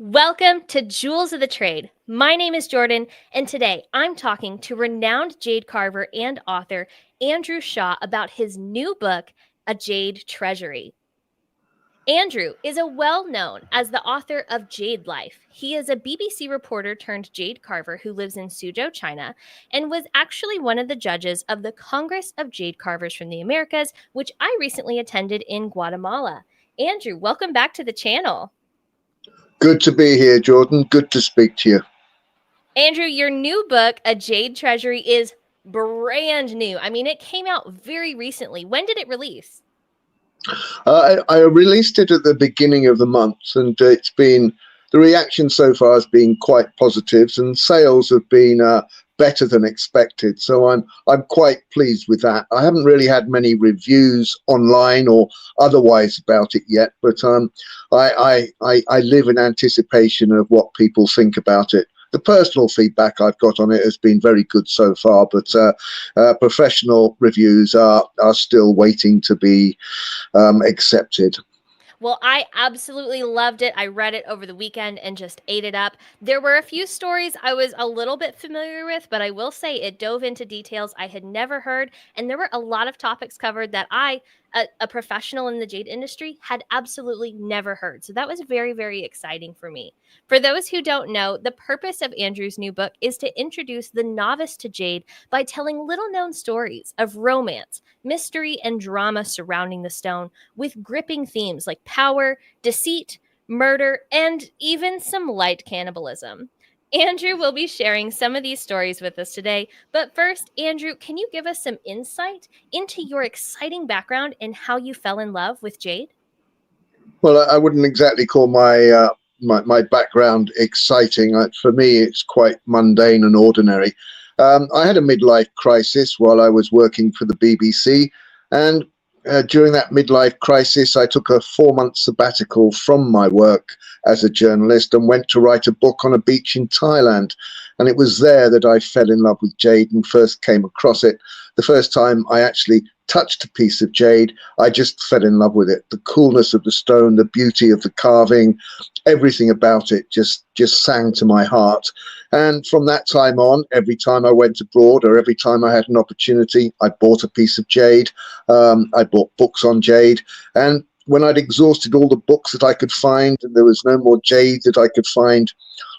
Welcome to Jewels of the Trade. My name is Jordan, and today I'm talking to renowned jade carver and author Andrew Shaw about his new book, A Jade Treasury. Andrew is a well-known as the author of Jade Life. He is a BBC reporter turned jade carver who lives in Suzhou, China, and was actually one of the judges of the Congress of Jade Carvers from the Americas, which I recently attended in Guatemala. Andrew, welcome back to the channel. Good to be here, Jordan. Good to speak to you. Andrew, your new book, A Jade Treasury, is brand new. I mean, it came out very recently. When did it release? I released it at the beginning of the month, and the reaction so far has been quite positive, and sales have been better than expected. So I'm quite pleased with that. I haven't really had many reviews online or otherwise about it yet, but I live in anticipation of what people think about it. The personal feedback I've got on it has been very good so far, but professional reviews are still waiting to be accepted. Well, I absolutely loved it. I read it over the weekend and just ate it up. There were a few stories I was a little bit familiar with, but I will say it dove into details I had never heard. And there were a lot of topics covered that a professional in the jade industry, had absolutely never heard. So that was very, very exciting for me. For those who don't know, the purpose of Andrew's new book is to introduce the novice to jade by telling little known stories of romance, mystery, and drama surrounding the stone, with gripping themes like power, deceit, murder, and even some light cannibalism. Andrew will be sharing some of these stories with us today. But first, Andrew, can you give us some insight into your exciting background and how you fell in love with jade? Well, I wouldn't exactly call my background exciting. For me, it's quite mundane and ordinary. I had a midlife crisis while I was working for the BBC, and during that midlife crisis, I took a 4-month sabbatical from my work as a journalist and went to write a book on a beach in Thailand. And it was there that I fell in love with jade and first came across it. The first time I actually touched a piece of jade, I just fell in love with it. The coolness of the stone, the beauty of the carving, everything about it just sang to my heart. And from that time on, every time I went abroad or every time I had an opportunity, I bought a piece of jade. I bought books on jade. And when I'd exhausted all the books that I could find and there was no more jade that I could find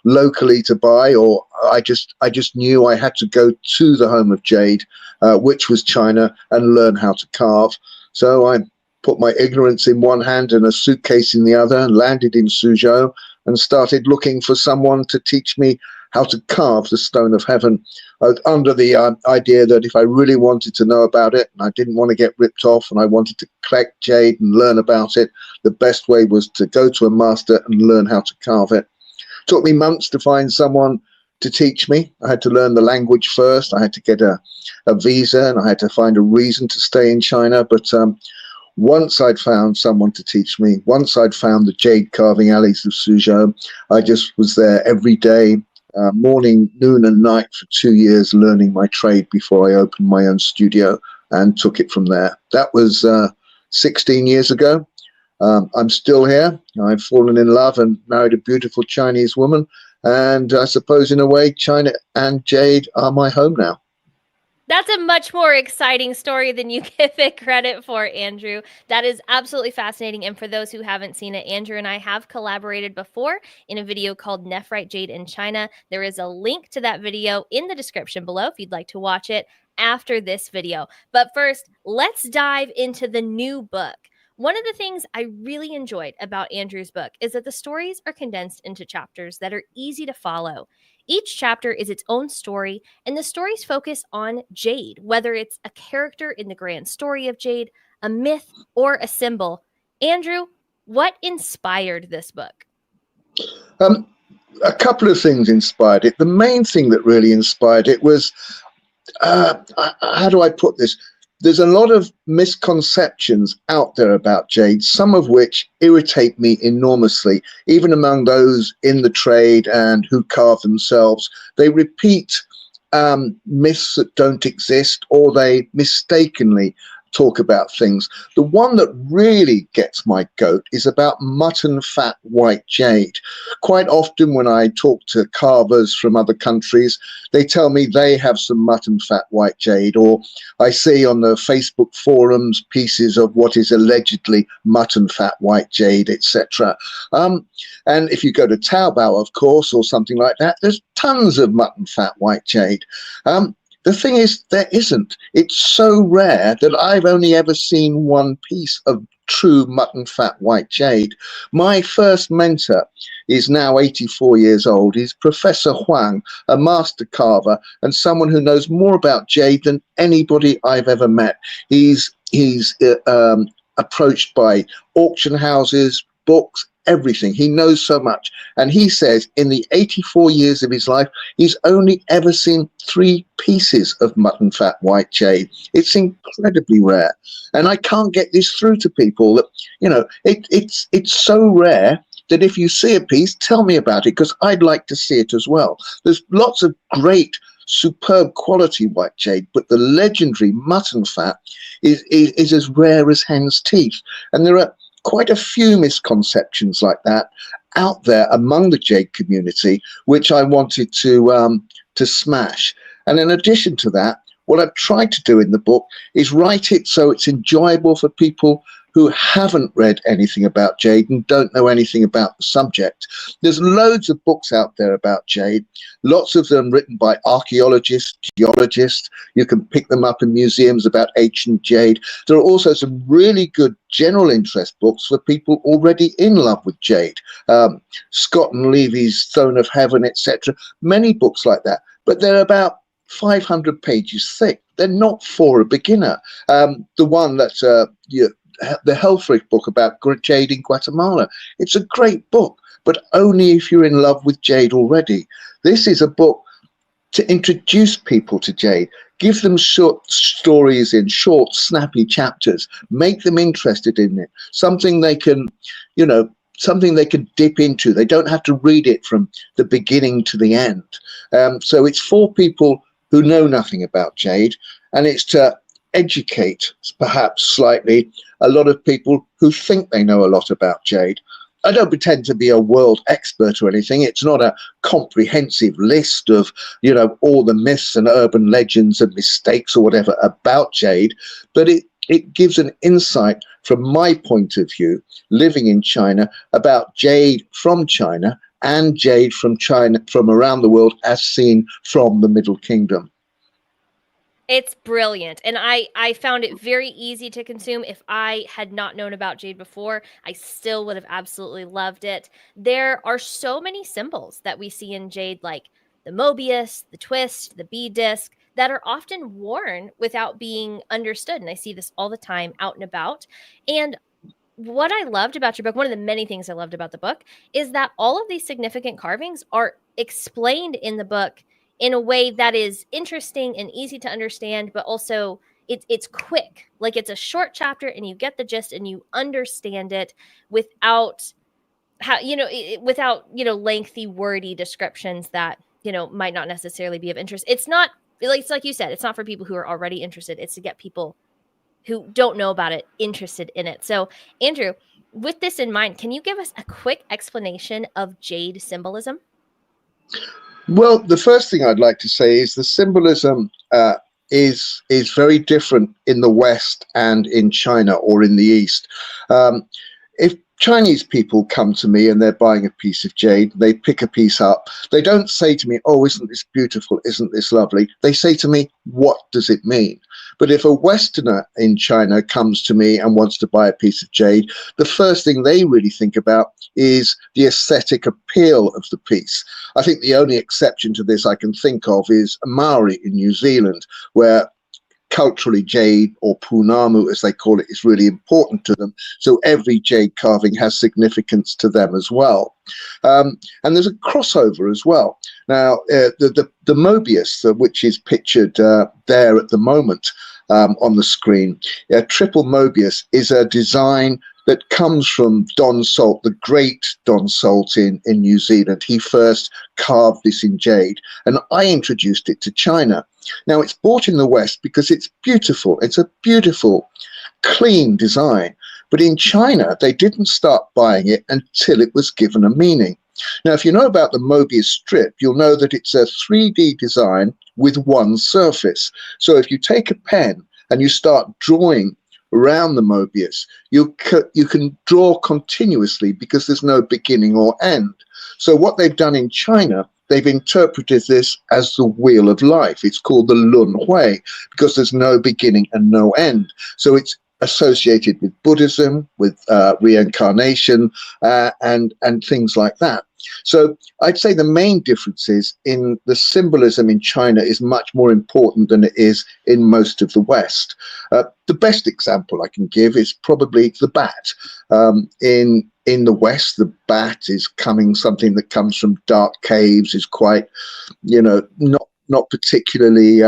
locally to buy, or I just knew I had to go to the home of jade, which was China, and learn how to carve. So I put my ignorance in one hand and a suitcase in the other and landed in Suzhou and started looking for someone to teach me how to carve the stone of heaven, under the idea that if I really wanted to know about it and I didn't want to get ripped off and I wanted to collect jade and learn about it, the best way was to go to a master and learn how to carve it. It took me months to find someone to teach me. I had to learn the language first. I had to get a visa and I had to find a reason to stay in China. But once I'd found someone to teach me, once I'd found the jade carving alleys of Suzhou, I just was there every day, morning, noon and night for 2 years, learning my trade before I opened my own studio and took it from there. That was 16 years ago. I'm still here. I've fallen in love and married a beautiful Chinese woman. And I suppose in a way, China and jade are my home now. That's a much more exciting story than you give it credit for, Andrew. That is absolutely fascinating. And for those who haven't seen it, Andrew and I have collaborated before in a video called Nephrite Jade in China. There is a link to that video in the description below if you'd like to watch it after this video. But first, let's dive into the new book. One of the things I really enjoyed about Andrew's book is that the stories are condensed into chapters that are easy to follow. Each chapter is its own story, and the stories focus on Jade, whether it's a character in the grand story of Jade, a myth, or a symbol. Andrew, what inspired this book? A couple of things inspired it. The main thing that really inspired it was, how do I put this? There's a lot of misconceptions out there about jade, some of which irritate me enormously, even among those in the trade and who carve themselves. They repeat myths that don't exist, or they mistakenly talk about things. The one that really gets my goat is about mutton fat white jade. Quite often when I talk to carvers from other countries, they tell me they have some mutton fat white jade, or I see on the Facebook forums pieces of what is allegedly mutton fat white jade, etc. And if you go to Taobao, of course, or something like that, there's tons of mutton fat white jade. The thing is, there isn't. It's so rare that I've only ever seen one piece of true mutton fat white jade. My first mentor is now 84 years old. He's Professor Huang, a master carver and someone who knows more about jade than anybody I've ever met. He's approached by auction houses, books, everything. He knows so much. And he says in the 84 years of his life, he's only ever seen 3 pieces of mutton fat white jade. It's incredibly rare. And I can't get this through to people that, you know, it's so rare that if you see a piece, tell me about it, because I'd like to see it as well. There's lots of great, superb quality white jade, but the legendary mutton fat is as rare as hen's teeth. And there are quite a few misconceptions like that out there among the jade community, which I wanted to smash. And in addition to that, what I've tried to do in the book is write it so it's enjoyable for people who haven't read anything about jade and don't know anything about the subject. There's loads of books out there about jade, lots of them written by archaeologists, geologists. You can pick them up in museums about ancient jade. There are also some really good general interest books for people already in love with jade. Scott and Levy's Throne of Heaven, etc. Many books like that, but they're about 500 pages thick. They're not for a beginner. The one that's the Helfrich book about jade in Guatemala. It's a great book, but only if you're in love with jade already. This is a book to introduce people to jade, give them short stories in short, snappy chapters, make them interested in it, something they can, you know, something they can dip into. They don't have to read it from the beginning to the end. So it's for people who know nothing about jade, and it's to educate, perhaps slightly, a lot of people who think they know a lot about jade. I don't pretend to be a world expert or anything. It's not a comprehensive list of, you know, all the myths and urban legends and mistakes or whatever about jade, but it gives an insight from my point of view, living in China, about jade from China and jade from China, from around the world, as seen from the Middle Kingdom. It's brilliant. And I found it very easy to consume. If I had not known about jade before, I still would have absolutely loved it. There are so many symbols that we see in jade, like the Mobius, the twist, the bead disc, that are often worn without being understood. And I see this all the time out and about. And what I loved about your book, one of the many things I loved about the book, is that all of these significant carvings are explained in the book in a way that is interesting and easy to understand, but also it's quick. Like, it's a short chapter and you get the gist and you understand it without without lengthy, wordy descriptions that, might not necessarily be of interest. It's like you said, it's not for people who are already interested. It's to get people who don't know about it interested in it. So, Andrew, with this in mind, can you give us a quick explanation of jade symbolism? Well, the first thing I'd like to say is the symbolism is very different in the West and in China or in the East. If Chinese people come to me and they're buying a piece of jade, they pick a piece up. They don't say to me, "Oh, isn't this beautiful? Isn't this lovely?" They say to me, "What does it mean?" But if a Westerner in China comes to me and wants to buy a piece of jade, the first thing they really think about is the aesthetic appeal of the piece. I think the only exception to this I can think of is Maori in New Zealand, where culturally jade, or Pounamu as they call it, is really important to them. So every jade carving has significance to them as well. And there's a crossover as well. Now, the Mobius, which is pictured there at the moment on the screen, triple Mobius, is a design that comes from Don Salt, the great Don Salt in New Zealand. He first carved this in jade, and I introduced it to China. Now, it's bought in the West because it's beautiful. It's a beautiful, clean design. But in China, they didn't start buying it until it was given a meaning. Now, if you know about the Mobius strip, you'll know that it's a 3D design with one surface. So if you take a pen and you start drawing around the Mobius, you can draw continuously because there's no beginning or end. So what they've done in China, they've interpreted this as the wheel of life. It's called the Lun Hui because there's no beginning and no end. So it's associated with Buddhism, with reincarnation, and things like that. So I'd say the main difference is in the symbolism in China is much more important than it is in most of the West. The best example I can give is probably the bat. In the West, the bat is something that comes from dark caves, is quite, not particularly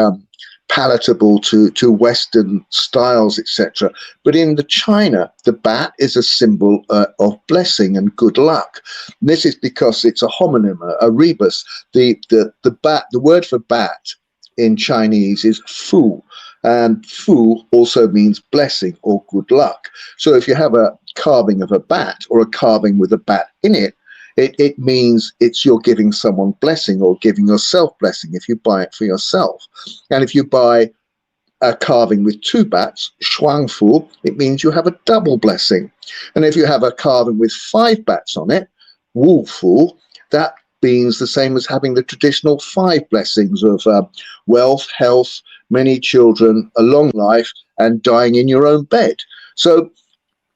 palatable to Western styles, etc. But in the China, the bat is a symbol of blessing and good luck. And this is because it's a homonym, a rebus. The bat, the word for bat in Chinese is fu, and fu also means blessing or good luck. So if you have a carving of a bat or a carving with a bat in it, it means you're giving someone blessing or giving yourself blessing if you buy it for yourself. And if you buy a carving with two bats, shuangfu, it means you have a double blessing. And if you have a carving with 5 bats on it, wufu, that means the same as having the traditional 5 blessings of wealth, health, many children, a long life, and dying in your own bed. So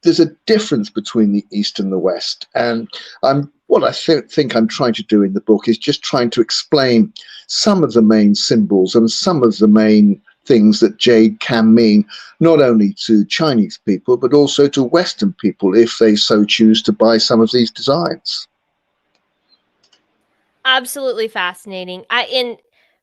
there's a difference between the East and the West. And what I think I'm trying to do in the book is just trying to explain some of the main symbols and some of the main things that jade can mean, not only to Chinese people, but also to Western people if they so choose to buy some of these designs. Absolutely fascinating.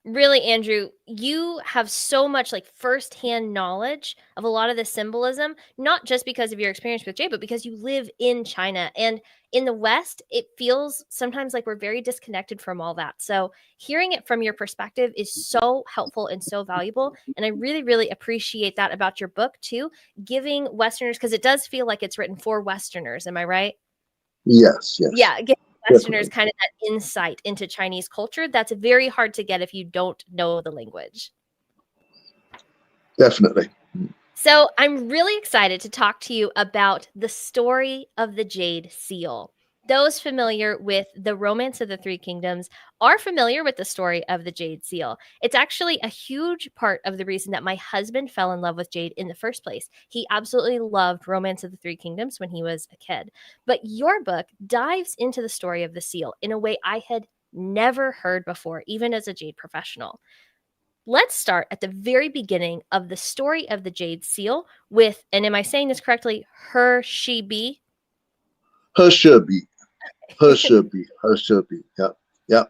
Really, Andrew, you have so much like firsthand knowledge of a lot of the symbolism, not just because of your experience with jade, but because you live in China. And in the West, it feels sometimes like we're very disconnected from all that. So hearing it from your perspective is so helpful and so valuable. And I really, really appreciate that about your book too, giving Westerners, because it does feel like it's written for Westerners. Am I right? Yes. Yeah, giving Westerners kind of that insight into Chinese culture that's very hard to get if you don't know the language. Definitely. So I'm really excited to talk to you about the story of the Jade Seal. Those familiar with the Romance of the Three Kingdoms are familiar with the story of the Jade Seal. It's actually a huge part of the reason that my husband fell in love with jade in the first place. He absolutely loved Romance of the Three Kingdoms when he was a kid. But your book dives into the story of the seal in a way I had never heard before, even as a jade professional. Let's start at the very beginning of the story of the Jade Seal with, and am I saying this correctly, her, she, be? Her should be. Yeah.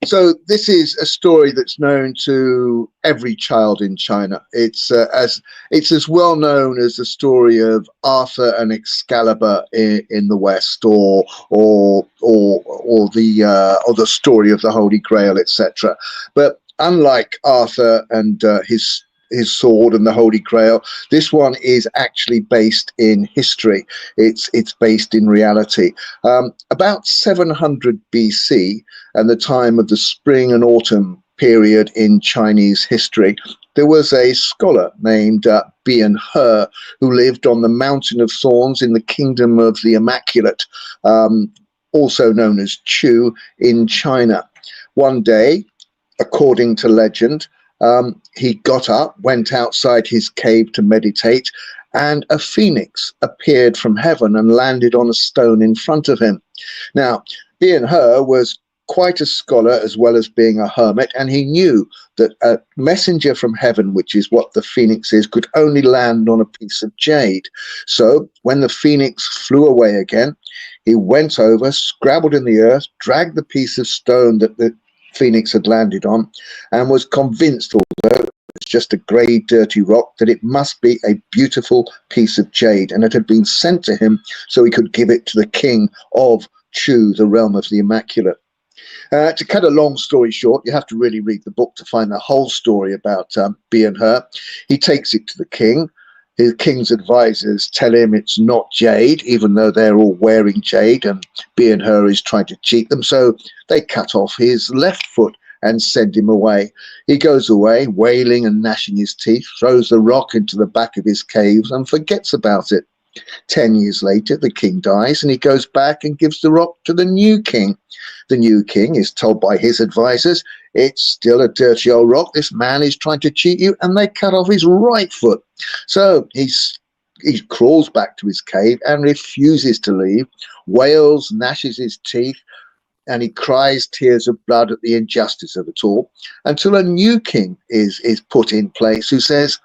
So this is a story that's known to every child in China. It's as well known as the story of Arthur and Excalibur in the West, or the story of the Holy Grail, etc. But unlike Arthur and his sword and the Holy Grail, this one is actually based in history. It's based in reality. About 700 BC, and the time of the spring and autumn period in Chinese history, there was a scholar named Bian He who lived on the Mountain of Thorns in the Kingdom of the Immaculate, also known as Chu, in China. One day, according to legend, he got up, went outside his cave to meditate, and a phoenix appeared from heaven and landed on a stone in front of him. Now, Bian He was quite a scholar as well as being a hermit, and he knew that a messenger from heaven, which is what the phoenix is, could only land on a piece of jade. So when the phoenix flew away again, he went over, scrabbled in the earth, dragged the piece of stone that the phoenix had landed on, and was convinced, although just a grey, dirty rock, that it must be a beautiful piece of jade, and it had been sent to him so he could give it to the king of Chu, the realm of the Immaculate. To cut a long story short, you have to really read the book to find the whole story about B and her. He takes it to the king. His king's advisors tell him it's not jade, even though they're all wearing jade, and B and her is trying to cheat them. So they cut off his left foot and send him away. He goes away, wailing and gnashing his teeth, throws the rock into the back of his caves and forgets about it. 10 years later, the king dies, and he goes back and gives the rock to the new king. The new king is told by his advisors, it's still a dirty old rock, this man is trying to cheat you, and they cut off his right foot. So he crawls back to his cave and refuses to leave, wails, gnashes his teeth, and he cries tears of blood at the injustice of it all, until a new king is put in place who says,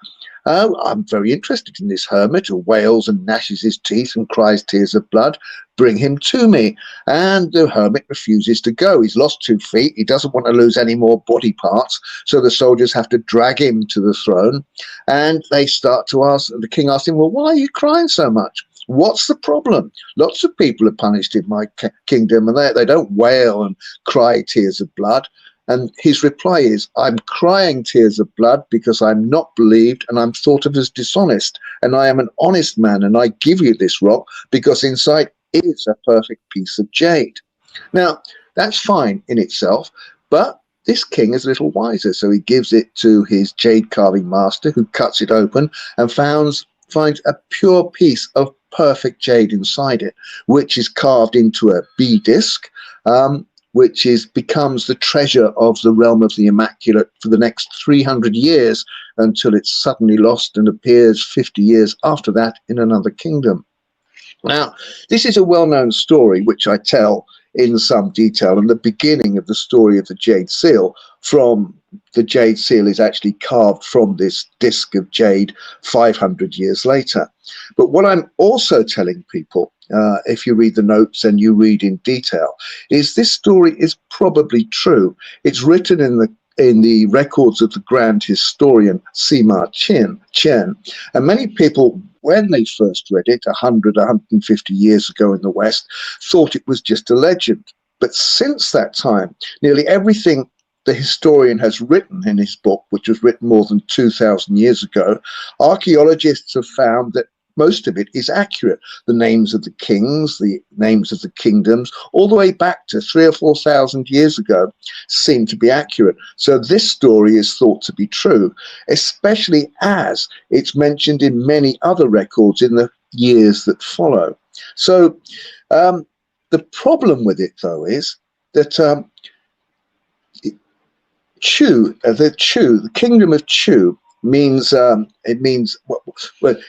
oh, I'm very interested in this hermit who wails and gnashes his teeth and cries tears of blood. Bring him to me. And the hermit refuses to go. He's lost 2 feet. He doesn't want to lose any more body parts. So the soldiers have to drag him to the throne. And they start to ask, the king asks him, well, why are you crying so much? What's the problem? Lots of people are punished in my kingdom, and they don't wail and cry tears of blood. And his reply is, I'm crying tears of blood because I'm not believed and I'm thought of as dishonest. And I am an honest man, and I give you this rock because inside it is a perfect piece of jade. Now, that's fine in itself, but this king is a little wiser. So he gives it to his jade carving master, who cuts it open and finds a pure piece of perfect jade inside it, which is carved into a bee disc, which becomes the treasure of the realm of the Immaculate for the next 300 years, until it's suddenly lost and appears 50 years after that in another kingdom. Now, this is a well-known story which I tell in some detail, and the beginning of the story of the Jade Seal the Jade Seal is actually carved from this disc of jade 500 years later. But what I'm also telling people, if you read the notes and you read in detail, is this story is probably true. It's written in the records of the grand historian Sima Chen, and many people, when they first read it 150 years ago in the West, thought it was just a legend. But since that time, nearly everything the historian has written in his book, which was written more than 2,000 years ago, archaeologists have found that most of it is accurate. The names of the kings, the names of the kingdoms, all the way back to 3,000 or 4,000 years ago, seem to be accurate. So this story is thought to be true, especially as it's mentioned in many other records in the years that follow. So the problem with it, though, is that the kingdom of Chu means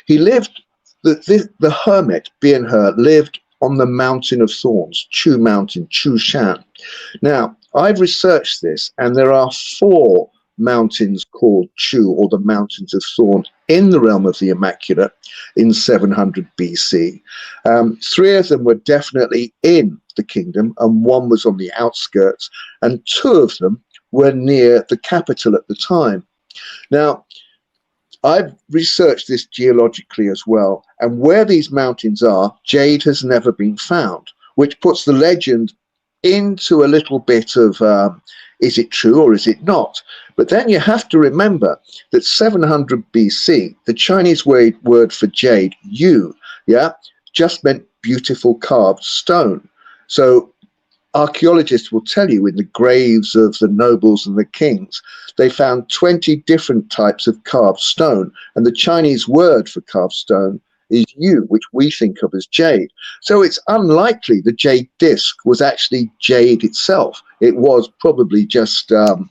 he lived. The hermit, being her, lived on the mountain of thorns, Chu Mountain, Chu Shan. Now, I've researched this, and there are 4 mountains called Chu, or the Mountains of Thorn, in the realm of the Immaculate in 700 BC. 3 of them were definitely in the kingdom, and 1 was on the outskirts, and 2 of them were near the capital at the time. Now, I've researched this geologically as well, and where these mountains are, jade has never been found, which puts the legend into a little bit of is it true or is it not? But then you have to remember that 700 BC, the Chinese word for jade, yu, just meant beautiful carved stone. So archaeologists will tell you in the graves of the nobles and the kings, they found 20 different types of carved stone. And the Chinese word for carved stone is yu, which we think of as jade. So it's unlikely the jade disc was actually jade itself. It was probably just, I'm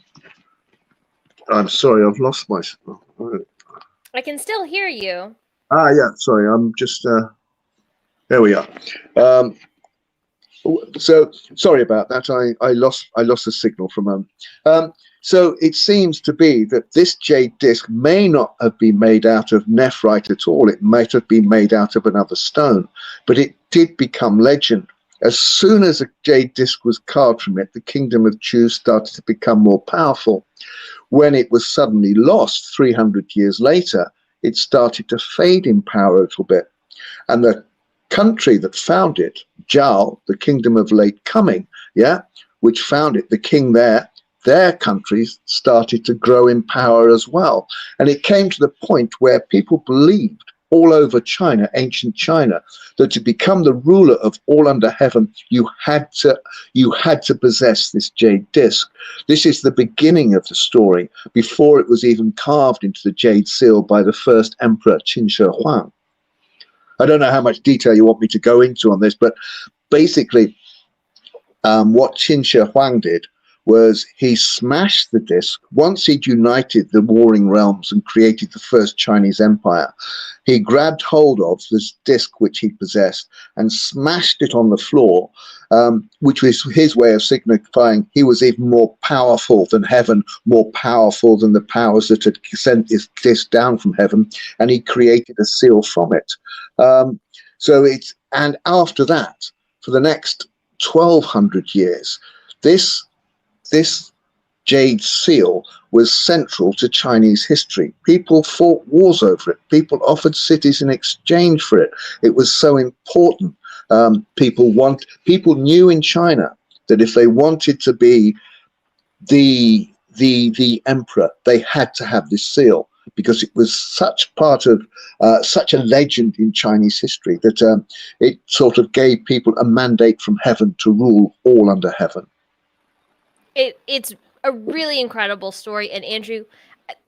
sorry, I've lost my... I can still hear you. Yeah, sorry, I'm just, there we are. So sorry about that. I lost the signal for a moment. So it seems to be that this jade disc may not have been made out of nephrite at all. It might have been made out of another stone, but it did become legend. As soon as a jade disc was carved from it, the kingdom of Chu started to become more powerful. When it was suddenly lost 300 years later, it started to fade in power a little bit. And the country that found it, Zhao, the kingdom of late coming, which found it, the king there, their countries started to grow in power as well. And it came to the point where people believed all over China, ancient China, that to become the ruler of all under heaven, you had to possess this jade disc. This is the beginning of the story, before it was even carved into the jade seal by the first emperor, Qin Shi Huang. I don't know how much detail you want me to go into on this, but basically what Qin Shi Huang did was he smashed the disc. Once he'd united the warring realms and created the first Chinese empire, he grabbed hold of this disc which he possessed and smashed it on the floor, which was his way of signifying he was even more powerful than heaven, more powerful than the powers that had sent this disc down from heaven, and he created a seal from it. And after that, for the next 1,200 years, this jade seal was central to Chinese history. People fought wars over it. People offered cities in exchange for it. It was so important. People knew in China that if they wanted to be the emperor, they had to have this seal, because it was such part of such a legend in Chinese history that it sort of gave people a mandate from heaven to rule all under heaven. It's a really incredible story. And Andrew,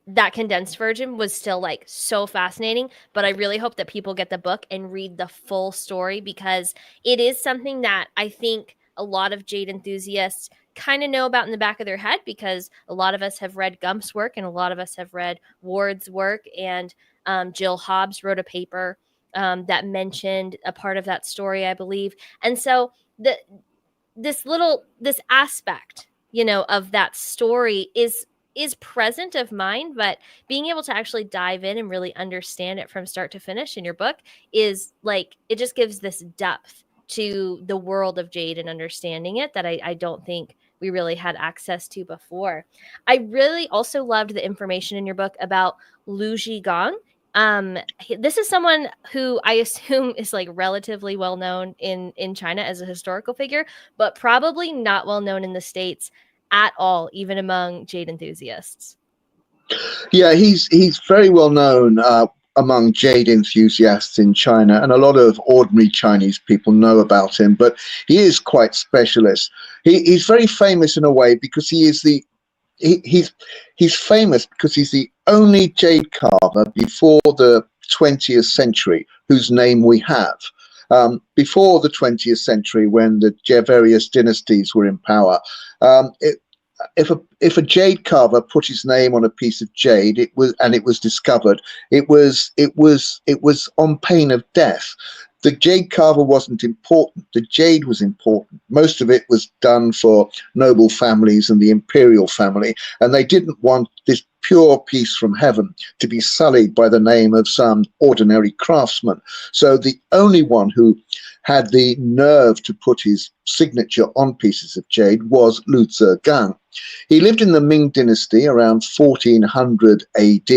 that condensed version was still like so fascinating, but I really hope that people get the book and read the full story, because it is something that I think a lot of Jade enthusiasts kind of know about in the back of their head, because a lot of us have read Gump's work and a lot of us have read Ward's work, and Jill Hobbs wrote a paper that mentioned a part of that story, I believe. And so this aspect, of that story is present of mind, but being able to actually dive in and really understand it from start to finish in your book is like, it just gives this depth to the world of Jade and understanding it that I don't think we really had access to before. I really also loved the information in your book about Lu Zigang. This is someone who I assume is like relatively well known in China as a historical figure, but probably not well known in the States at all, even among Jade enthusiasts. Yeah, he's very well known among Jade enthusiasts in China, and a lot of ordinary Chinese people know about him, but he is quite specialist. He's very famous in a way because he's famous because he's the only jade carver before the 20th century whose name we have. Before the 20th century, when the various dynasties were in power, if a jade carver put his name on a piece of jade, it was discovered, it was on pain of death. The jade carver wasn't important. The jade was important. Most of it was done for noble families and the imperial family, and they didn't want this pure piece from heaven to be sullied by the name of some ordinary craftsman. So the only one who had the nerve to put his signature on pieces of jade was Lu Zigang. He lived in the Ming dynasty around 1400 AD,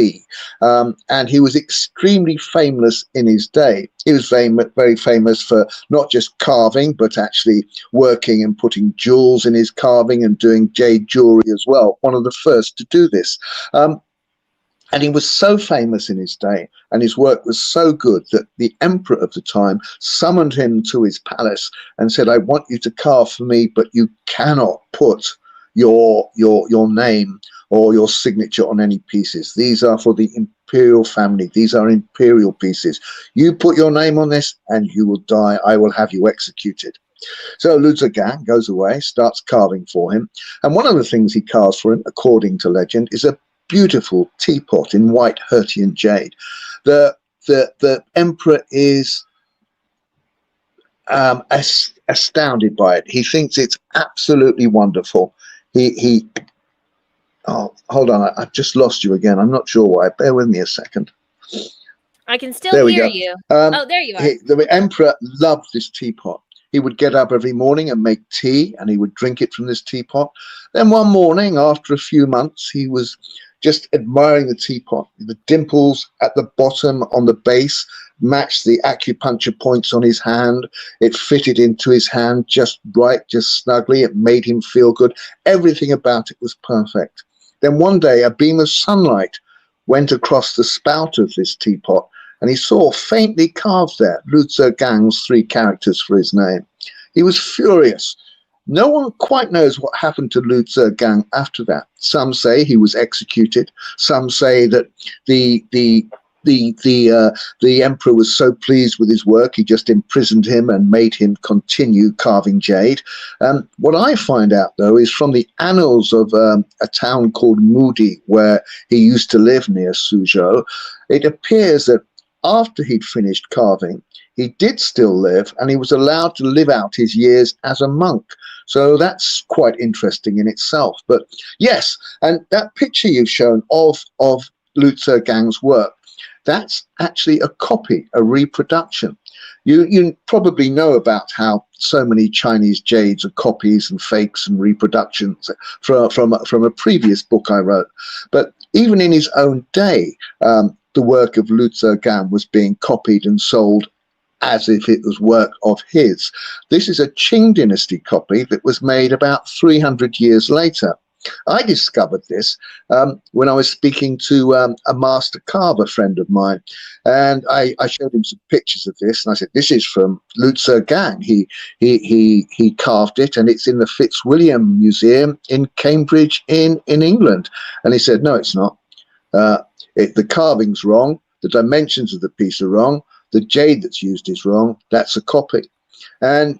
and he was extremely famous in his day. He was very famous for not just carving, but actually working and putting jewels in his carving and doing jade jewelry as well. One of the first to do this. And he was so famous in his day, and his work was so good, that the emperor of the time summoned him to his palace and said, "I want you to carve for me, but you cannot put your name or your signature on any pieces. These are for the imperial family. These are imperial pieces. You put your name on this and you will die. I will have you executed." So Lu Zigang goes away, starts carving for him. And one of the things he carves for him, according to legend, is a beautiful teapot in white Hertian jade. The emperor is astounded by it. He thinks it's absolutely wonderful. Oh, hold on, I've just lost you again. I'm not sure why. Bear with me a second. I can still hear you. Oh, there you are. The emperor loved this teapot. He would get up every morning and make tea, and he would drink it from this teapot. Then one morning, after a few months, he was just admiring the teapot. The dimples at the bottom on the base matched the acupuncture points on his hand. It fitted into his hand just right, just snugly. It made him feel good. Everything about it was perfect. Then one day, a beam of sunlight went across the spout of this teapot, and he saw faintly carved there Lu Zigang's 3 characters for his name. He was furious. No one quite knows what happened to Lu Zigang after that. Some say he was executed. Some say that the emperor was so pleased with his work he just imprisoned him and made him continue carving jade. What I find out, though, is from the annals of a town called Mudi, where he used to live near Suzhou. It appears that after he'd finished carving, he did still live, and he was allowed to live out his years as a monk. So that's quite interesting in itself. But yes, and that picture you've shown of Lu Zigang's work, that's actually a copy, a reproduction. You probably know about how so many Chinese jades are copies and fakes and reproductions from a previous book I wrote. But even in his own day, the work of Lu Zigang was being copied and sold as if it was work of his. This is a Qing dynasty copy that was made about 300 years later. I discovered this when I was speaking to a master carver friend of mine, and I showed him some pictures of this, and I said, "This is from Lu Zigang. He carved it, and it's in the Fitzwilliam Museum in Cambridge, in England." And he said, "No, it's not. The carving's wrong. The dimensions of the piece are wrong. The jade that's used is wrong. That's a copy." And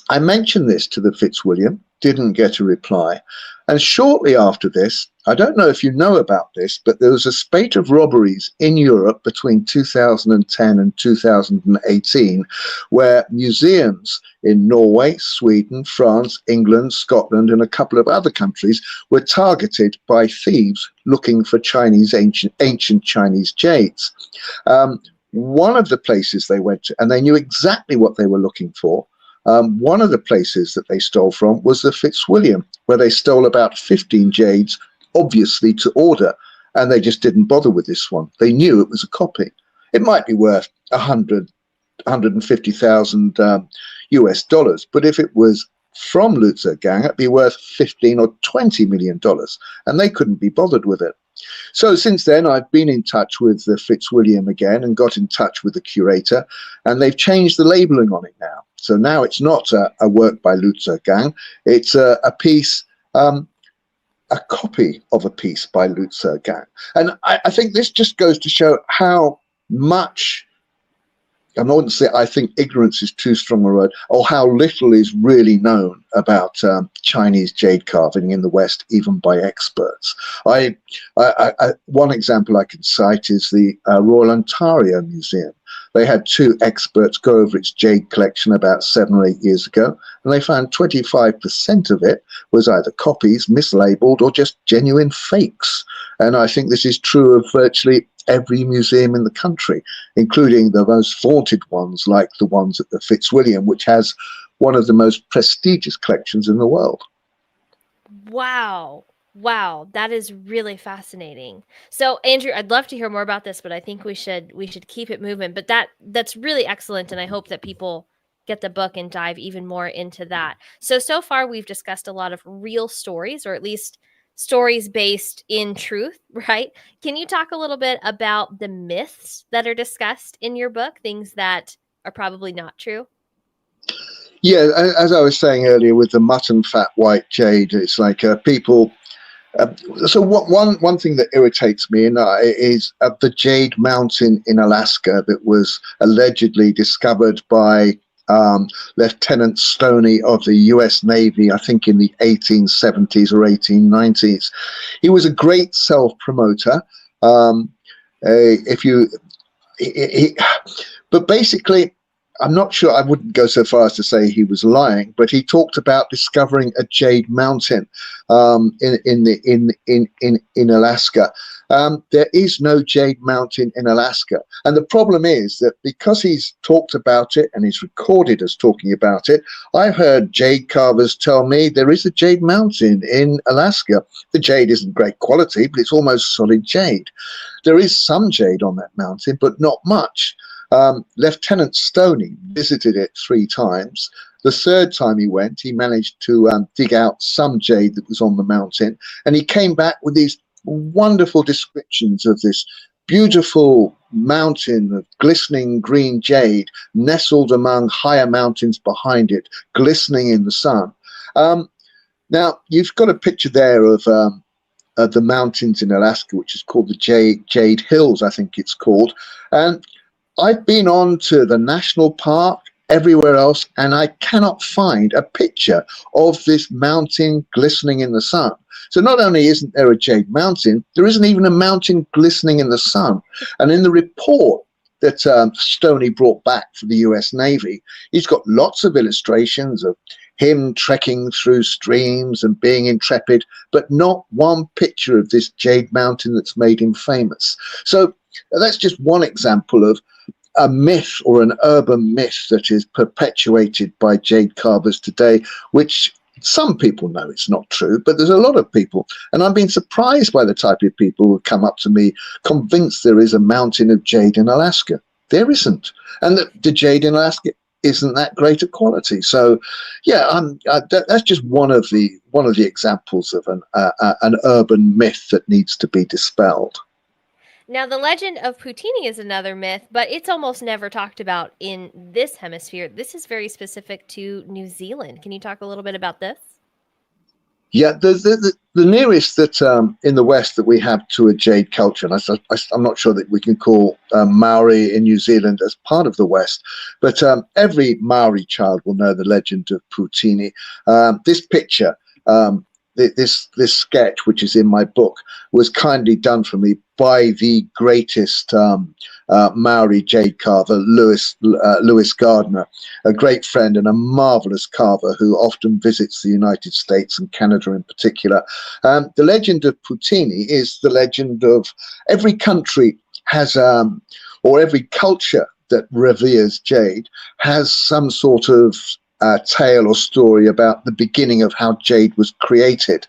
I mentioned this to the Fitzwilliam, didn't get a reply. And shortly after this, I don't know if you know about this, but there was a spate of robberies in Europe between 2010 and 2018, where museums in Norway, Sweden, France, England, Scotland, and a couple of other countries were targeted by thieves looking for ancient Chinese jades. One of the places they went to, and they knew exactly what they were looking for, one of the places that they stole from was the Fitzwilliam, where they stole about 15 jades, obviously to order, and they just didn't bother with this one. They knew it was a copy. It might be worth 150,000 US dollars, but if it was from Lu Zigang, it'd be worth 15 or 20 million dollars, and they couldn't be bothered with it. So since then, I've been in touch with the Fitzwilliam again and got in touch with the curator, and they've changed the labeling on it now. So now it's not a work by Lu Zigang, it's a piece, a copy of a piece by Lu Zigang. And I think this just goes to show how much, I wouldn't say, I think ignorance is too strong a word, or how little is really known about Chinese jade carving in the West, even by experts. One example I can cite is the Royal Ontario Museum. They had 2 experts go over its jade collection about 7 or 8 years ago, and they found 25% of it was either copies, mislabeled, or just genuine fakes. And I think this is true of virtually every museum in the country, including the most vaunted ones like the ones at the Fitzwilliam, which has one of the most prestigious collections in the world. Wow. Wow, that is really fascinating. So, Andrew, I'd love to hear more about this, but I think we should keep it moving. But that's really excellent, and I hope that people get the book and dive even more into that. So far we've discussed a lot of real stories, or at least stories based in truth, right? Can you talk a little bit about the myths that are discussed in your book, things that are probably not true? Yeah, as I was saying earlier with the mutton fat white jade, it's like people. So one thing that irritates me is the Jade Mountain in Alaska that was allegedly discovered by Lieutenant Stoney of the US Navy, I think in the 1870s or 1890s. He was a great self-promoter. But basically, I'm not sure. I wouldn't go so far as to say he was lying, but he talked about discovering a Jade Mountain in Alaska. There is no Jade Mountain in Alaska, and the problem is that because he's talked about it and he's recorded us talking about it, I've heard jade carvers tell me there is a Jade Mountain in Alaska. The jade isn't great quality, but it's almost solid jade. There is some jade on that mountain, but not much. Lieutenant Stoney visited it 3 times. The 3rd time he went, he managed to dig out some jade that was on the mountain, and he came back with these wonderful descriptions of this beautiful mountain of glistening green jade nestled among higher mountains behind it, glistening in the sun. Now, you've got a picture there of the mountains in Alaska, which is called the Jade Hills, I think it's called. And I've been on to the national park, everywhere else, and I cannot find a picture of this mountain glistening in the sun. So not only isn't there a Jade Mountain, there isn't even a mountain glistening in the sun. And in the report that Stoney brought back for the US Navy, he's got lots of illustrations of him trekking through streams and being intrepid, but not one picture of this Jade Mountain that's made him famous. So that's just one example of a myth or an urban myth that is perpetuated by jade carvers today, which some people know it's not true, but there's a lot of people. And I've been surprised by the type of people who come up to me convinced there is a mountain of jade in Alaska. There isn't. And the jade in Alaska isn't that great a quality. So, yeah, that's just one of the examples of an urban myth that needs to be dispelled. Now, the legend of Poutini is another myth, but it's almost never talked about in this hemisphere. This is very specific to New Zealand. Can you talk a little bit about this? Yeah, the nearest that in the West that we have to a jade culture, and I'm not sure that we can call Maori in New Zealand as part of the West, but every Maori child will know the legend of Poutini. This picture, this sketch, which is in my book, was kindly done for me by the greatest Maori jade carver, Lewis Gardner, a great friend and a marvelous carver who often visits the United States and Canada in particular. The legend of Poutini is the legend of every country has, or every culture that reveres jade has some sort of tale or story about the beginning of how jade was created.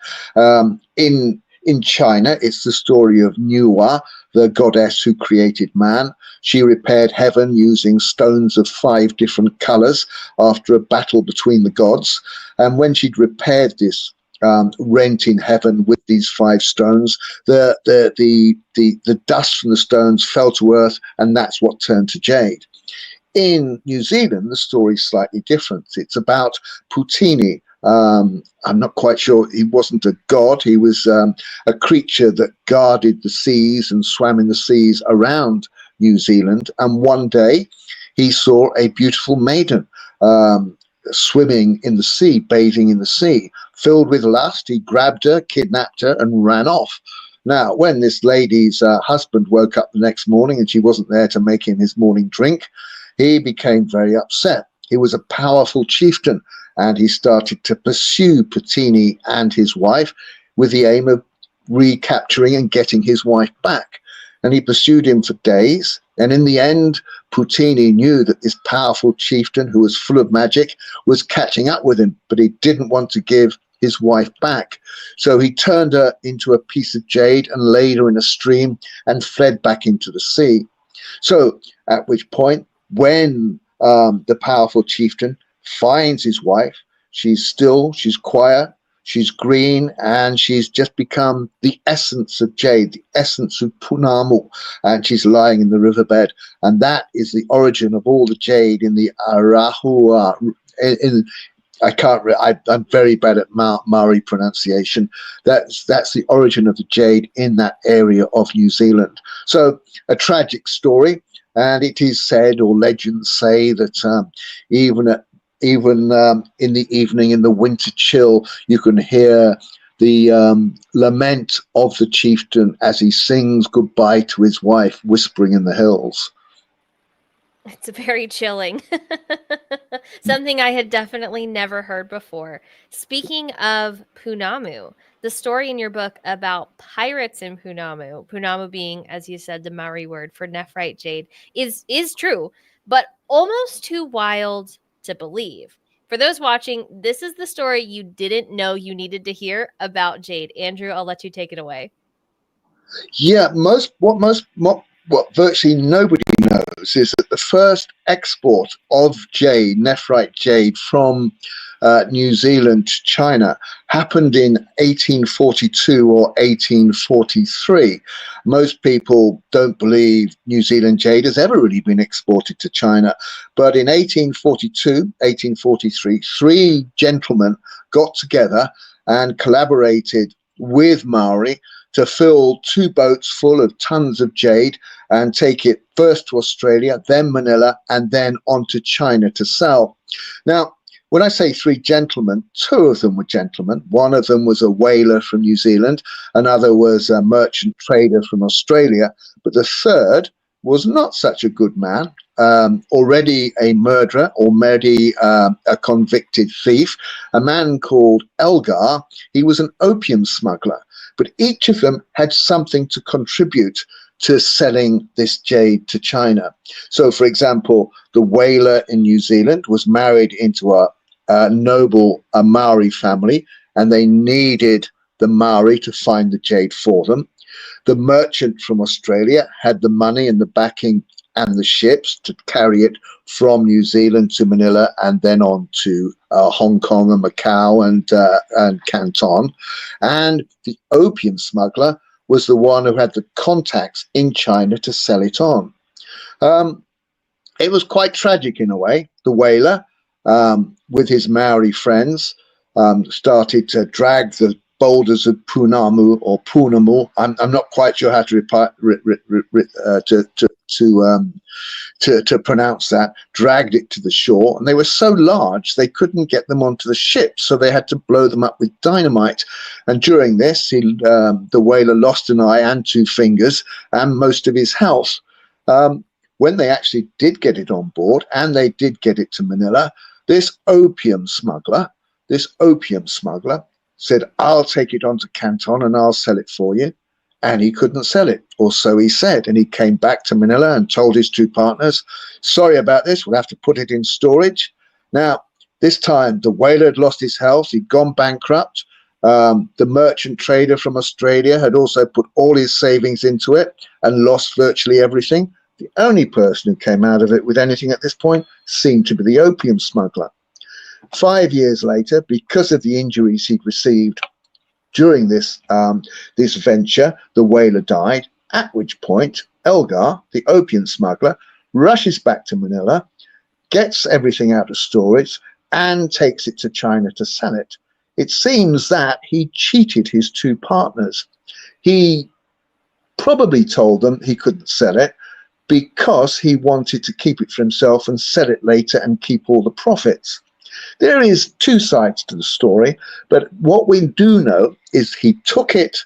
In China, it's the story of Nuwa, the goddess who created man. She repaired heaven using stones of 5 different colors after a battle between the gods. And when she'd repaired this rent in heaven with these 5 stones, the dust from the stones fell to earth, and that's what turned to jade. In New Zealand, the story's slightly different. It's about Poutini. I'm not quite sure. He wasn't a god. He was a creature that guarded the seas and swam in the seas around New Zealand. And one day he saw a beautiful maiden swimming in the sea, bathing in the sea. Filled with lust, he grabbed her, kidnapped her, and ran off. Now, when this lady's husband woke up the next morning and she wasn't there to make him his morning drink, he became very upset. He was a powerful chieftain, and he started to pursue Poutini and his wife with the aim of recapturing and getting his wife back. And he pursued him for days. And in the end, Poutini knew that this powerful chieftain, who was full of magic, was catching up with him, but he didn't want to give his wife back. So he turned her into a piece of jade and laid her in a stream and fled back into the sea. So at which point, when the powerful chieftain finds his wife, she's still, she's quiet, she's green, and she's just become the essence of jade, the essence of Pounamu, and she's lying in the riverbed. And that is the origin of all the jade in the Arahua. I'm very bad at Maori pronunciation. That's the origin of the jade in that area of New Zealand. So a tragic story. And it is said, or legends say, that even in the evening, in the winter chill, you can hear the lament of the chieftain as he sings goodbye to his wife, whispering in the hills. It's very chilling. Something I had definitely never heard before. Speaking of Pounamu, the story in your book about pirates in Pounamu, Pounamu being, as you said, the Maori word for nephrite jade, is true, but almost too wild to believe. For those watching, this is the story you didn't know you needed to hear about Jade. Andrew, I'll let you take it away. Yeah, what virtually nobody knows is that the first export of jade, nephrite jade, from New Zealand to China happened in 1842 or 1843. Most people don't believe New Zealand jade has ever really been exported to China, but in 1842, 1843, three gentlemen got together and collaborated with Maori to fill two boats full of tons of jade and take it first to Australia, then Manila, and then on to China to sell. Now, when I say three gentlemen, two of them were gentlemen. One of them was a whaler from New Zealand, another was a merchant trader from Australia, but the third was not such a good man. Already a murderer, already a convicted thief, a man called Elgar. He was an opium smuggler, but each of them had something to contribute to selling this jade to China. So, for example, the whaler in New Zealand was married into a noble Maori family, and they needed the Maori to find the jade for them. The merchant from Australia had the money and the backing and the ships to carry it from New Zealand to Manila and then on to Hong Kong and Macau and Canton. And the opium smuggler was the one who had the contacts in China to sell it on. It was quite tragic in a way. The whaler, with his Maori friends, started to drag the boulders of Pounamu or Pounamu. I'm not quite sure how to pronounce that. Dragged it to the shore, and they were so large they couldn't get them onto the ship, so they had to blow them up with dynamite. And during this, the whaler lost an eye and two fingers and most of his health. When they actually did get it on board, and they did get it to Manila, this opium smuggler said, "I'll take it on to Canton and I'll sell it for you." And he couldn't sell it, or so he said. And he came back to Manila and told his two partners, "Sorry about this, we'll have to put it in storage." Now, this time the whaler had lost his health, he'd gone bankrupt. The merchant trader from Australia had also put all his savings into it and lost virtually everything. The only person who came out of it with anything at this point seemed to be the opium smuggler. 5 years later, because of the injuries he'd received during this venture, the whaler died, at which point Elgar, the opium smuggler, rushes back to Manila, gets everything out of storage, and takes it to China to sell it. It seems that he cheated his two partners. He probably told them he couldn't sell it because he wanted to keep it for himself and sell it later and keep all the profits. There is two sides to the story, but what we do know is he took it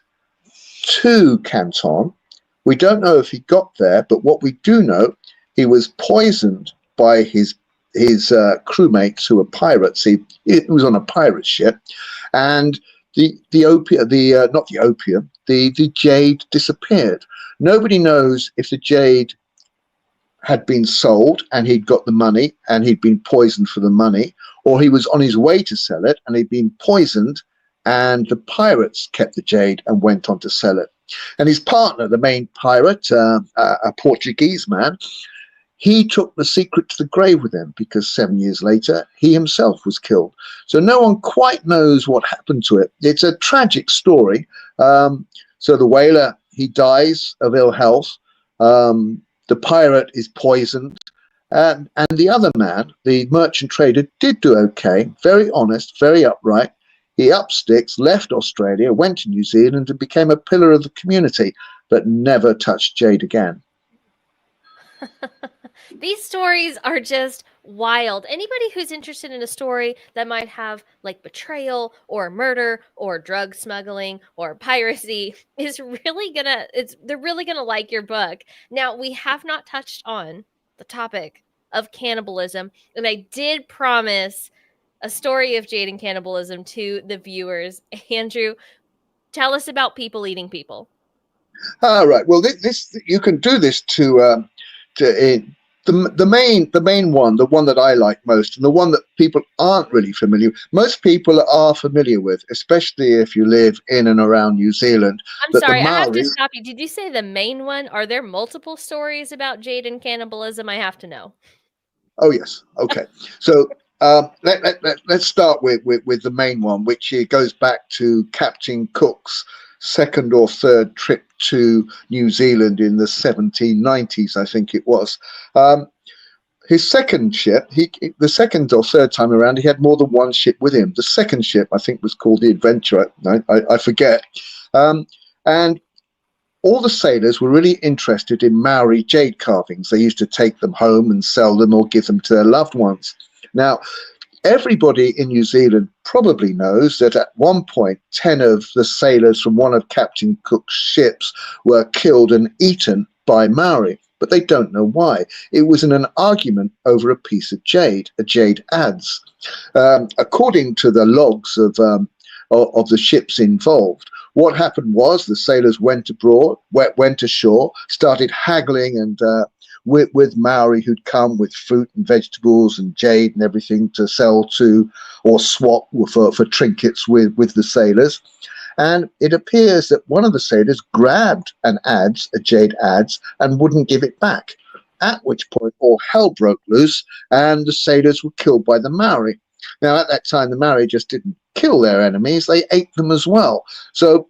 to Canton. We don't know if he got there, but what we do know, he was poisoned by his crewmates who were pirates. He was on a pirate ship, and the jade disappeared. Nobody knows if the jade had been sold and he'd got the money and he'd been poisoned for the money, or he was on his way to sell it and he'd been poisoned and the pirates kept the jade and went on to sell it. And his partner, the main pirate, a Portuguese man, he took the secret to the grave with him because 7 years later he himself was killed. So no one quite knows what happened to it. It's a tragic story. So the whaler, he dies of ill health. The pirate is poisoned. And the other man, the merchant trader, did do okay, very honest, very upright. He up sticks, left Australia, went to New Zealand and became a pillar of the community, but never touched jade again. These stories are just wild. Anybody who's interested in a story that might have like betrayal or murder or drug smuggling or piracy is really they're really gonna like your book. Now, we have not touched on the topic of cannibalism. And I did promise a story of Jade and cannibalism to the viewers. Andrew, tell us about people eating people. All right. Well, this you can do this to the main one, the one that I like most, and the one that people aren't really familiar. Most people are familiar with, especially if you live in and around New Zealand. I'm That the sorry, I have to Maori. stop you. Did you say the main one? Are there multiple stories about Jade and cannibalism? I have to know. Oh yes. Okay. So let's start with the main one, which goes back to Captain Cook's second or third trip to New Zealand in the 1790s, I think it was. His second ship, the second or third time around, he had more than one ship with him. The second ship, I think, was called the Adventurer. I forget. And all the sailors were really interested in Maori jade carvings. They used to take them home and sell them or give them to their loved ones. Now, everybody in New Zealand probably knows that at one point, 10 of the sailors from one of Captain Cook's ships were killed and eaten by Maori, but they don't know why. It was in an argument over a piece of jade, a jade adze. According to the logs of the ships involved, what happened was the sailors went ashore, started haggling and with Maori who'd come with fruit and vegetables and jade and everything to sell to or swap for trinkets with the sailors. And it appears that one of the sailors grabbed a jade adze, and wouldn't give it back, at which point all hell broke loose and the sailors were killed by the Maori. Now, at that time, the Maori just didn't kill their enemies, they ate them as well. So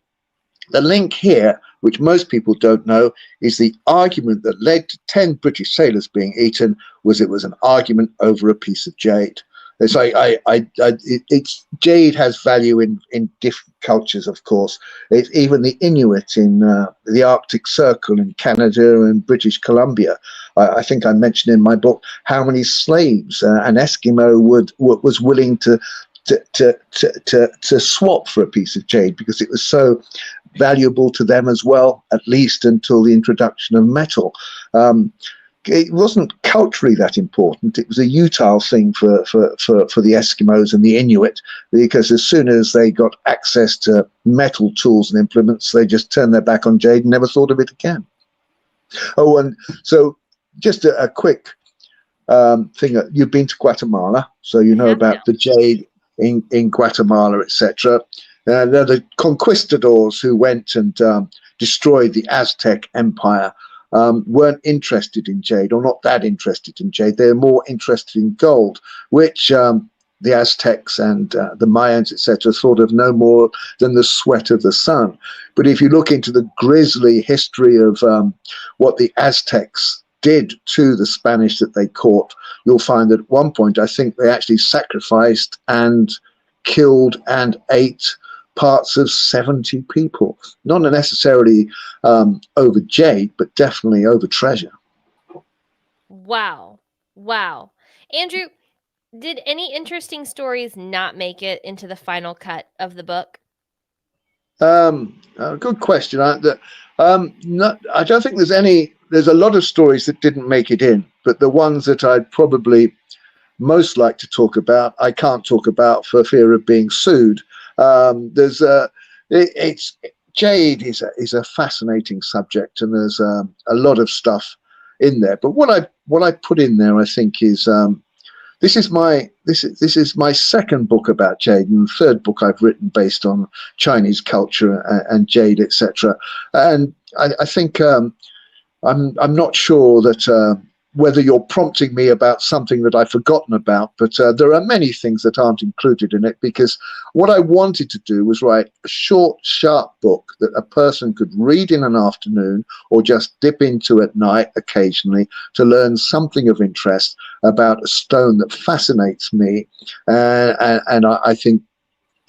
the link here, which most people don't know, is the argument that led to 10 British sailors being eaten it was an argument over a piece of jade. It's jade has value in different cultures, of course. It's even the Inuit in the Arctic Circle in Canada and British Columbia. I think I mentioned in my book how many slaves an Eskimo was willing to swap for a piece of jade because it was so valuable to them as well, at least until the introduction of metal. It wasn't culturally that important. It was a utile thing for the Eskimos and the Inuit, because as soon as they got access to metal tools and implements, they just turned their back on jade and never thought of it again. Oh, and so just a quick thing. You've been to Guatemala, so you know about the jade in Guatemala, etc. They're the conquistadors who went and destroyed the Aztec Empire. Weren't interested in jade, or not that interested in jade. They're more interested in gold, which the Aztecs and the Mayans, etc., thought of no more than the sweat of the sun. But if you look into the grisly history of what the Aztecs did to the Spanish that they caught, you'll find that at one point, I think they actually sacrificed and killed and ate parts of 70 people, not necessarily over jade, but definitely over treasure. Wow. Andrew, did any interesting stories not make it into the final cut of the book? Good question. I don't think there's any. There's a lot of stories that didn't make it in, but the ones that I'd probably most like to talk about, I can't talk about for fear of being sued. Jade is a fascinating subject, and there's a lot of stuff in there. But what I put in there, I think, is this is my second book about jade, and the third book I've written based on Chinese culture and jade, etc. And I think I'm not sure that whether you're prompting me about something that I've forgotten about, but there are many things that aren't included in it, because what I wanted to do was write a short, sharp book that a person could read in an afternoon or just dip into at night occasionally to learn something of interest about a stone that fascinates me and I think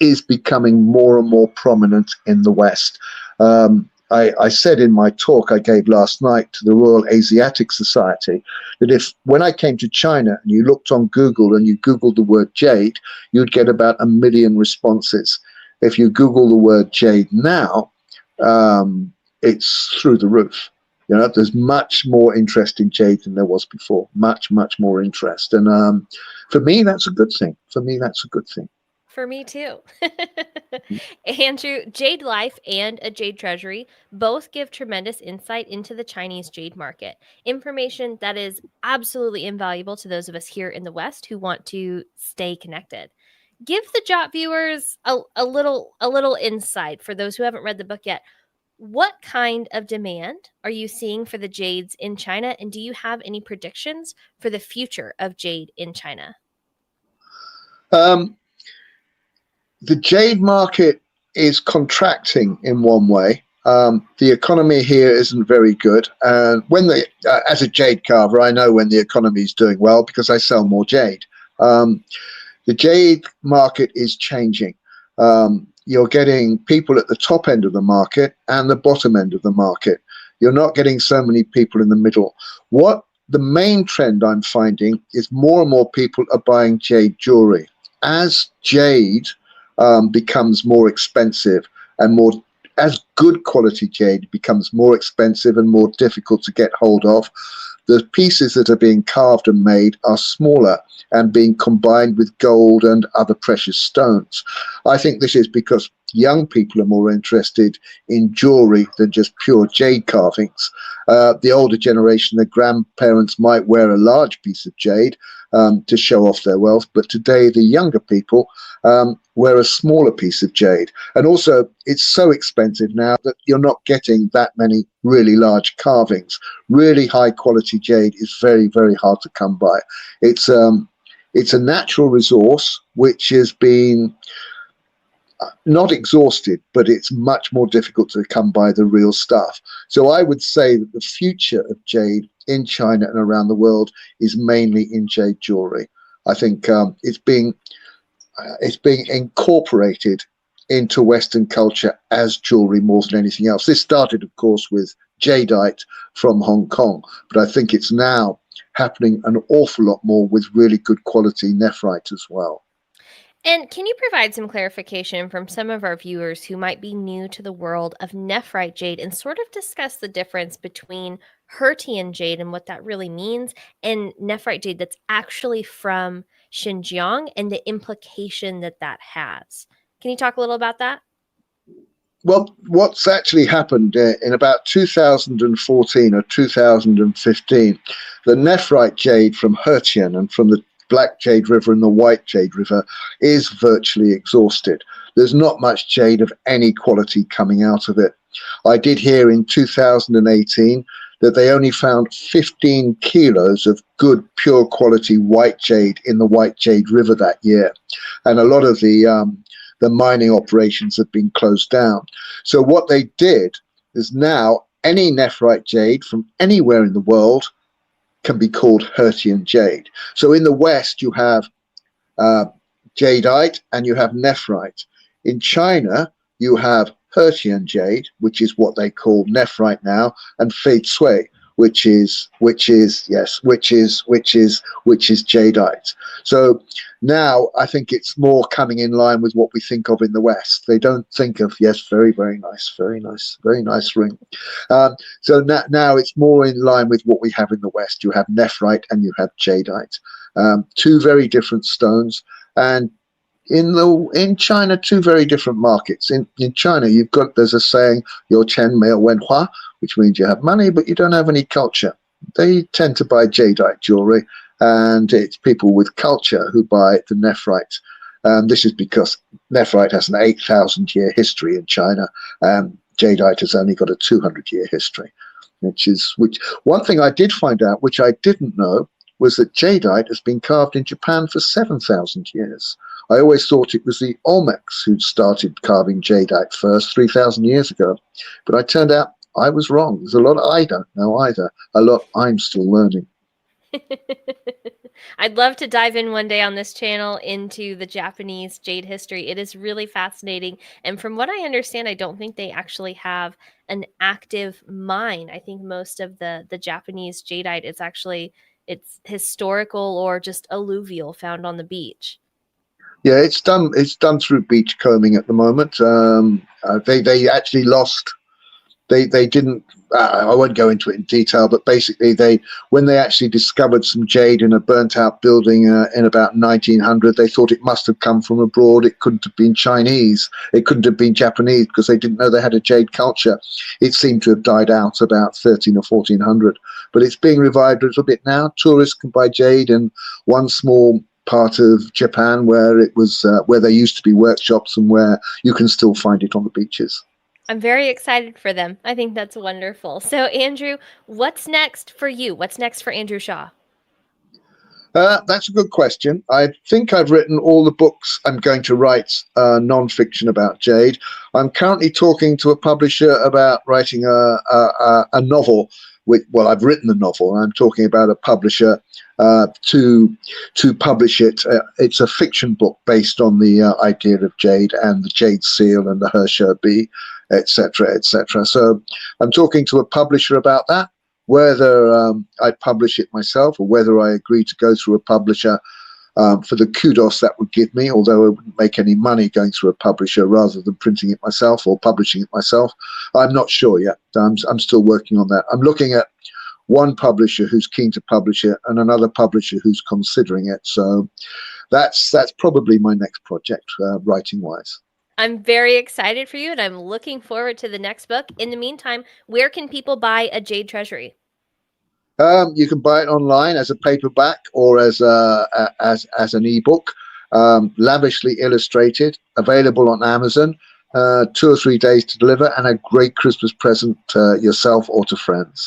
is becoming more and more prominent in the West. I said in my talk I gave last night to the Royal Asiatic Society that when I came to China and you looked on Google and you Googled the word jade, you'd get about 1 million responses. If you Google the word jade now, it's through the roof. You know, there's much more interest in jade than there was before. Much, much more interest. And for me, that's a good thing. For me, that's a good thing. For me too. Andrew, Jade Life and a Jade Treasury both give tremendous insight into the Chinese jade market. Information that is absolutely invaluable to those of us here in the West who want to stay connected. Give the Jot viewers a little insight for those who haven't read the book yet. What kind of demand are you seeing for the jades in China, and do you have any predictions for the future of jade in China? The jade market is contracting in one way. The economy here isn't very good. And as a jade carver, I know when the economy is doing well because I sell more jade. The jade market is changing. You're getting people at the top end of the market and the bottom end of the market. You're not getting so many people in the middle. What the main trend I'm finding is more and more people are buying jade jewelry. As jade becomes more expensive and more, as good quality jade becomes more expensive and more difficult to get hold of, the pieces that are being carved and made are smaller and being combined with gold and other precious stones. I think this is because young people are more interested in jewelry than just pure jade carvings. The older generation, their grandparents might wear a large piece of jade to show off their wealth, but today the younger people wear a smaller piece of jade. And also, it's so expensive now that you're not getting that many really large carvings. Really high quality jade is very, very hard to come by. It's a natural resource which has been not exhausted, but it's much more difficult to come by the real stuff. So I would say that the future of jade in China and around the world is mainly in jade jewelry. I think it's being incorporated into Western culture as jewelry more than anything else. This started, of course, with jadeite from Hong Kong, but I think it's now happening an awful lot more with really good quality nephrite as well. And can you provide some clarification from some of our viewers who might be new to the world of nephrite jade and sort of discuss the difference between Hertian jade and what that really means and nephrite jade that's actually from Xinjiang and the implication that that has? Can you talk a little about that? Well, what's actually happened in about 2014 or 2015, the nephrite jade from Hertian and from the Black Jade River and the White Jade River is virtually exhausted. There's not much jade of any quality coming out of it. I did hear in 2018 that they only found 15 kilos of good, pure quality white jade in the White Jade River that year. And a lot of the mining operations have been closed down. So what they did is now any nephrite jade from anywhere in the world can be called Hertian jade. So in the West, you have jadeite and you have nephrite. In China, you have Hertian jade, which is what they call nephrite now, and fei cui, which is jadeite. So now I think it's more coming in line with what we think of in the West. They don't think of, yes, very, very nice ring. So now it's more in line with what we have in the West. You have nephrite and you have jadeite, two very different stones. And in China, two very different markets. In China, there's a saying, "Your chen mei wen hua," which means you have money, but you don't have any culture. They tend to buy jadeite jewelry, and it's people with culture who buy the nephrite. This is because nephrite has an 8,000-year history in China. Jadeite has only got a 200-year history. Which one thing I did find out, which I didn't know, was that jadeite has been carved in Japan for 7,000 years. I always thought it was the Olmecs who'd started carving jadeite first 3,000 years ago, but I turned out I was wrong. There's a lot I don't know either, a lot I'm still learning. I'd love to dive in one day on this channel into the Japanese jade history. It is really fascinating. And from what I understand, I don't think they actually have an active mine. I think most of the Japanese jadeite is actually, it's historical or just alluvial found on the beach. Yeah, it's done through beach combing at the moment. They actually lost they didn't. I won't go into it in detail, but basically, when they actually discovered some jade in a burnt-out building in about 1900, they thought it must have come from abroad. It couldn't have been Chinese. It couldn't have been Japanese because they didn't know they had a jade culture. It seemed to have died out about 13 or 1400, but it's being revived a little bit now. Tourists can buy jade in one small part of Japan where it was where there used to be workshops and where you can still find it on the beaches. I'm very excited for them. I think that's wonderful. So, Andrew, what's next for you? What's next for Andrew Shaw? That's a good question. I think I've written all the books I'm going to write non-fiction about Jade. I'm currently talking to a publisher about writing a novel. Well, I've written the novel, and I'm talking about a publisher to publish it. It's a fiction book based on the idea of jade and the jade seal and the Hershey bee, etc., etc. So I'm talking to a publisher about that. Whether I publish it myself or whether I agree to go through a publisher for the kudos that would give me, although I wouldn't make any money going through a publisher rather than printing it myself or publishing it myself, I'm not sure yet. I'm still working on that. I'm looking at one publisher who's keen to publish it and another publisher who's considering it. So that's probably my next project, writing-wise. I'm very excited for you, and I'm looking forward to the next book. In the meantime, where can people buy a Jade Treasury? You can buy it online as a paperback or as an ebook, lavishly illustrated, available on Amazon, 2 or 3 days to deliver, and a great Christmas present to yourself or to friends.